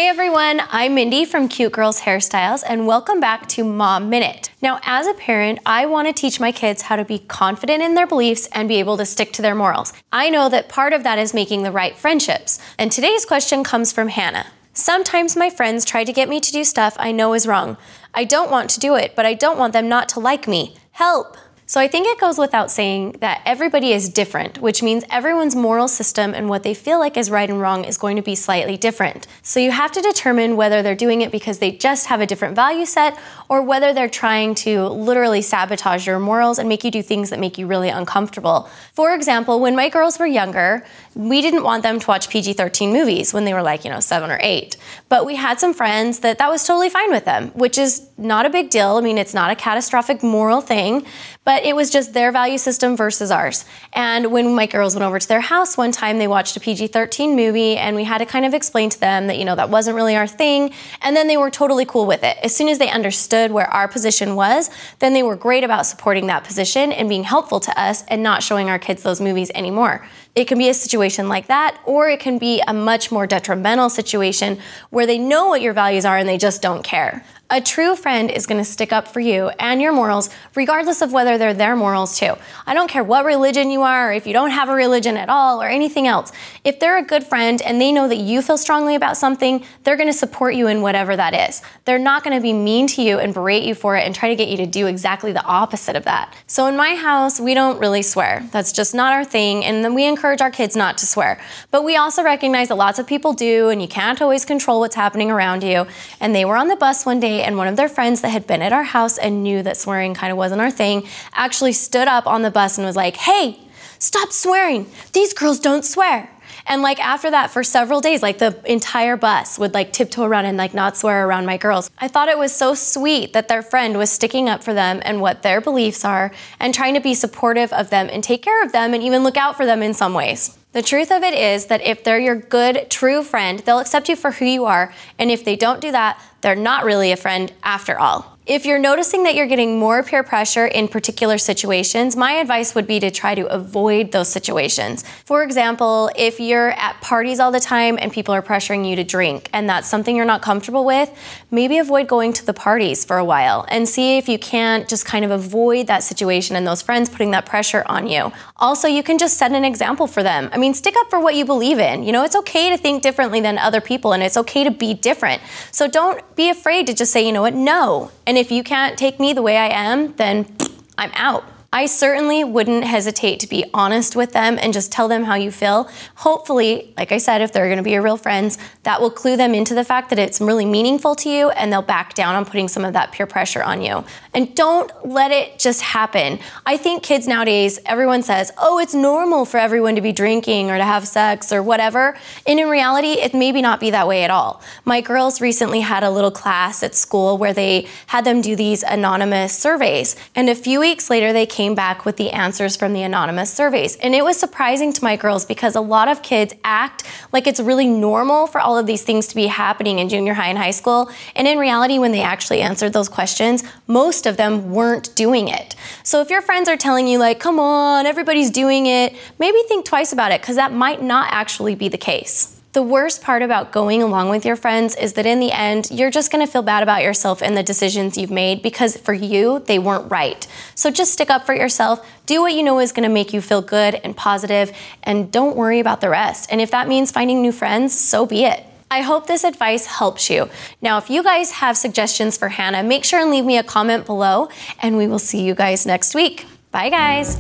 Hey everyone, I'm Mindy from CuteGirlsHairstyles and welcome back to Mom Minute. Now, as a parent, I want to teach my kids how to be confident in their beliefs and be able to stick to their morals. I know that part of that is making the right friendships. And today's question comes from Hannah. Sometimes my friends try to get me to do stuff I know is wrong. I don't want to do it, but I don't want them not to like me. Help! So I think it goes without saying that everybody is different, which means everyone's moral system and what they feel like is right and wrong is going to be slightly different. So you have to determine whether they're doing it because they just have a different value set or whether they're trying to literally sabotage your morals and make you do things that make you really uncomfortable. For example, when my girls were younger, we didn't want them to watch PG-13 movies when they were like, 7 or 8. But we had some friends that was totally fine with them, which is not a big deal. I mean, it's not a catastrophic moral thing, but it was just their value system versus ours. And when my girls went over to their house one time, they watched a PG-13 movie and we had to kind of explain to them that, that wasn't really our thing. And then they were totally cool with it. As soon as they understood where our position was, then they were great about supporting that position and being helpful to us and not showing our kids those movies anymore. It can be a situation like that, or it can be a much more detrimental situation where they know what your values are and they just don't care. A true friend is going to stick up for you and your morals, regardless of whether they're their morals too. I don't care what religion you are, or if you don't have a religion at all, or anything else. If they're a good friend and they know that you feel strongly about something, they're going to support you in whatever that is. They're not going to be mean to you and berate you for it and try to get you to do exactly the opposite of that. So in my house, we don't really swear. That's just not our thing, and then we encourage our kids not to swear. But we also recognize that lots of people do, and you can't always control what's happening around you. And they were on the bus one day, and one of their friends that had been at our house and knew that swearing kind of wasn't our thing actually stood up on the bus and was like, "Hey, stop swearing. These girls don't swear." And after that, for several days, the entire bus would tiptoe around and not swear around my girls. I thought it was so sweet that their friend was sticking up for them and what their beliefs are and trying to be supportive of them and take care of them and even look out for them in some ways. The truth of it is that if they're your good, true friend, they'll accept you for who you are. And if they don't do that, they're not really a friend after all. If you're noticing that you're getting more peer pressure in particular situations, my advice would be to try to avoid those situations. For example, if you're at parties all the time and people are pressuring you to drink and that's something you're not comfortable with, maybe avoid going to the parties for a while and see if you can't just kind of avoid that situation and those friends putting that pressure on you. Also, you can just set an example for them. I mean, stick up for what you believe in. It's okay to think differently than other people and it's okay to be different. So don't be afraid to just say, no. And if you can't take me the way I am, then I'm out. I certainly wouldn't hesitate to be honest with them and just tell them how you feel. Hopefully, like I said, if they're gonna be your real friends, that will clue them into the fact that it's really meaningful to you and they'll back down on putting some of that peer pressure on you. And don't let it just happen. I think kids nowadays, everyone says, oh, it's normal for everyone to be drinking or to have sex or whatever. And in reality, it maybe not be that way at all. My girls recently had a little class at school where they had them do these anonymous surveys. And a few weeks later, they came back with the answers from the anonymous surveys. And it was surprising to my girls because a lot of kids act like it's really normal for all of these things to be happening in junior high and high school. And in reality, when they actually answered those questions, most of them weren't doing it. So if your friends are telling you come on, everybody's doing it, maybe think twice about it because that might not actually be the case. The worst part about going along with your friends is that in the end, you're just gonna feel bad about yourself and the decisions you've made because for you, they weren't right. So just stick up for yourself, do what you know is gonna make you feel good and positive, and don't worry about the rest. And if that means finding new friends, so be it. I hope this advice helps you. Now, if you guys have suggestions for Hannah, make sure and leave me a comment below, and we will see you guys next week. Bye, guys.